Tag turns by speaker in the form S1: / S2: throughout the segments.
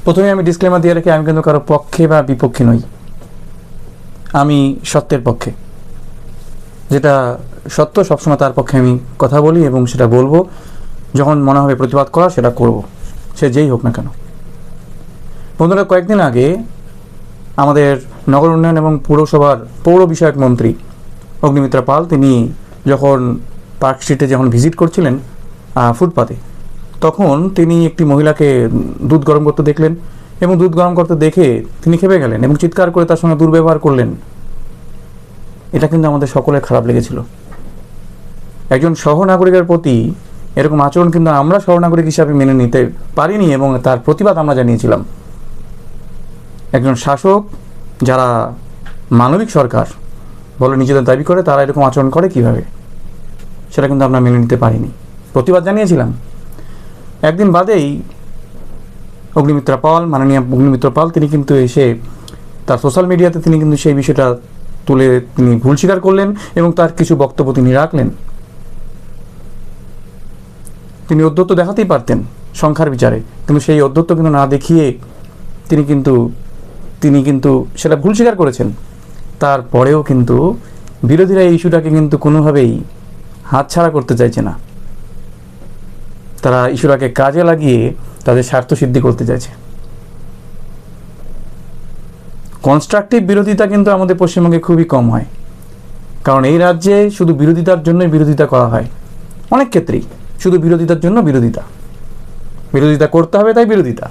S1: প্রথমে আমি ডিসক্লেমার দিয়ে রাখি, আমি কিন্তু কারো পক্ষে বা বিপক্ষে নই। আমি সত্যের পক্ষে, যেটা সত্য সবসময় তার পক্ষে আমি কথা বলি এবং সেটা বলবো। যখন মনে হবে প্রতিবাদ করা, সেটা করব, সে যেই হোক না কেন। বন্ধুরা, কয়েকদিন আগে আমাদের নগর উন্নয়ন এবং পৌরসভার পৌর বিষয়ক মন্ত্রী অগ্নিমিত্রা পাল, তিনি যখন পার্ক স্ট্রিটে যখন ভিজিট করছিলেন ফুটপাতে, তখন তিনি একটি মহিলাকে দুধ গরম করতে দেখলেন এবং দুধ গরম করতে দেখে তিনি খেপে গেলেন এবং চিৎকার করে তার সঙ্গে দুর্ব্যবহার করলেন। এটা কিন্তু আমাদের সকলের খারাপ লেগেছিল। একজন সহনাগরিকের প্রতি এরকম আচরণ কিন্তু আমরা সহনাগরিক হিসাবে মেনে নিতে পারিনি এবং তার প্রতিবাদ আমরা জানিয়েছিলাম। একজন শাসক, যারা মানবিক সরকার বলে নিজেদের দাবি করে, তারা এরকম আচরণ করে কিভাবে, সেটা কিন্তু আমরা মেনে নিতে পারিনি, প্রতিবাদ জানিয়েছিলাম। একদিন বাদেই মাননীয় অগ্নিমিত্রা পাল তিনি কিন্তু এসে তার সোশ্যাল মিডিয়াতে তিনি কিন্তু সেই বিষয়টা তুলে তিনি ভুল স্বীকার করলেন এবং তার কিছু বক্তব্য তিনি রাখলেন। তিনি ঔদ্ধত্য দেখাতেই পারতেন সংখ্যার বিচারে, কিন্তু সেই ঔদ্ধত্য কিন্তু না দেখিয়ে তিনি কিন্তু সেটা ভুল স্বীকার করেছেন। তারপরেও কিন্তু বিরোধীরা এই ইস্যুটাকে কিন্তু কোনোভাবেই হাতছাড়া করতে চাইছে না। তারা ইস্যুটাকে কাজে লাগিয়ে তাদের স্বার্থ সিদ্ধি করতে চাইছে। কনস্ট্রাকটিভ বিরোধিতা কিন্তু আমাদের পশ্চিমবঙ্গে খুবই কম হয়, কারণ এই রাজ্যে শুধু বিরোধিতার জন্যই বিরোধিতা করা হয়। অনেক ক্ষেত্রেই শুধু বিরোধিতার জন্য বিরোধিতা করতে হবে, তাই বিরোধিতা।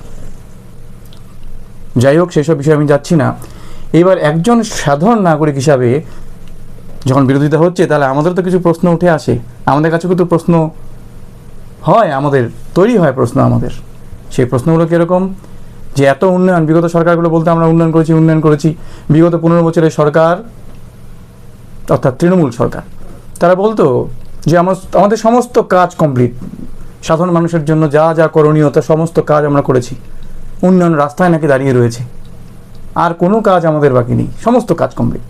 S1: যাই হোক, সেসব বিষয়ে আমি যাচ্ছি না। এবার একজন সাধারণ নাগরিক হিসাবে যখন বিরোধিতা হচ্ছে, তাহলে আমাদের তো কিছু প্রশ্ন উঠে আসে। আমাদের কাছে কিন্তু প্রশ্ন হয়, আমাদের তৈরি হয় প্রশ্ন আমাদের। সেই প্রশ্নগুলো কীরকম, যে এত উন্নয়ন, বিগত সরকারগুলো বলতে আমরা উন্নয়ন করেছি। বিগত 15 বছরের সরকার, অর্থাৎ তৃণমূল সরকার, তারা বলতো যে আমাদের সমস্ত কাজ কমপ্লিট, সাধারণ মানুষের জন্য যা যা করণীয় তার সমস্ত কাজ আমরা করেছি। উন্নয়ন রাস্তায় নাকি দাঁড়িয়ে রয়েছে, আর কোনো কাজ আমাদের বাকি নেই, সমস্ত কাজ কমপ্লিট।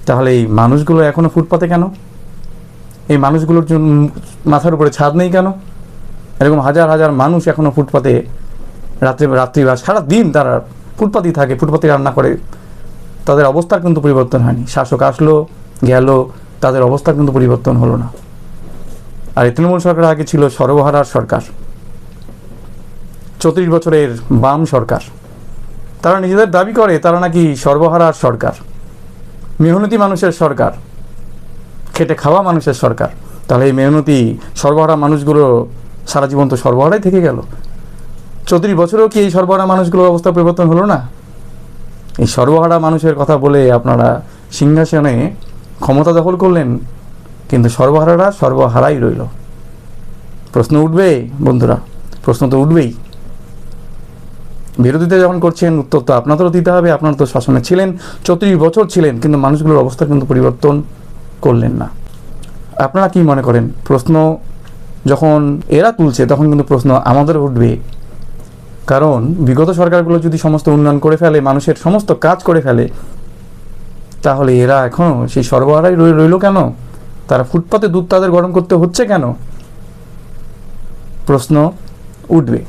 S1: তাহলে এই মানুষগুলো এখনো ফুটপাতে কেন? এই মানুষগুলোর জন্য মাথার উপরে ছাদ নেই কেন? এরকম হাজার হাজার মানুষ এখনো ফুটপাতে রাত্রি বা সারাদিন তারা ফুটপাতেই থাকে, ফুটপাতে রান্না করে। তাদের অবস্থার কিন্তু পরিবর্তন হয়নি। শাসক আসলো গেল, তাদের অবস্থার কিন্তু পরিবর্তন হলো না। আর এই তৃণমূল সরকার আগে ছিল সর্বহারার সরকার, 34 বছরের বাম সরকার। তারা নিজেদের দাবি করে তারা নাকি সর্বহারার সরকার, মেহনতি মানুষের সরকার, খেটে খাওয়া মানুষের সরকার। তাহলে এই মেহনতি সর্বহারা মানুষগুলো সারা জীবন তো সর্বহারাই থেকে গেল। 34 বছরেও কি এই সর্বহারা মানুষগুলোর অবস্থা পরিবর্তন হলো না? এই সর্বহারা মানুষের কথা বলে আপনারা সিংহাসনে ক্ষমতা দখল করলেন, কিন্তু সর্বহারারা সর্বহারাই রইল। প্রশ্ন উঠবে বন্ধুরা, প্রশ্ন তো উঠবেই। বিরোধিতা যখন করছেন, উত্তর তো আপনাদেরও দিতে হবে। আপনারা তো শাসনে ছিলেন, 34 বছর ছিলেন, কিন্তু মানুষগুলোর অবস্থা কিন্তু পরিবর্তন করলেন না। আপনারা কি মনে করেন? প্রশ্ন যখন এরা তুলছে, তখন কিন্তু প্রশ্ন আমাদের উঠবে। কারণ বিগত সরকারগুলো যদি সমস্ত উন্নয়ন করে ফেলে, মানুষের সমস্ত কাজ করে ফেলে, তাহলে এরা এখনও সেই সর্বহারাই রইল কেন? তারা ফুটপাতে দুধ তাদের গরম করতে হচ্ছে কেন? প্রশ্ন উঠবে।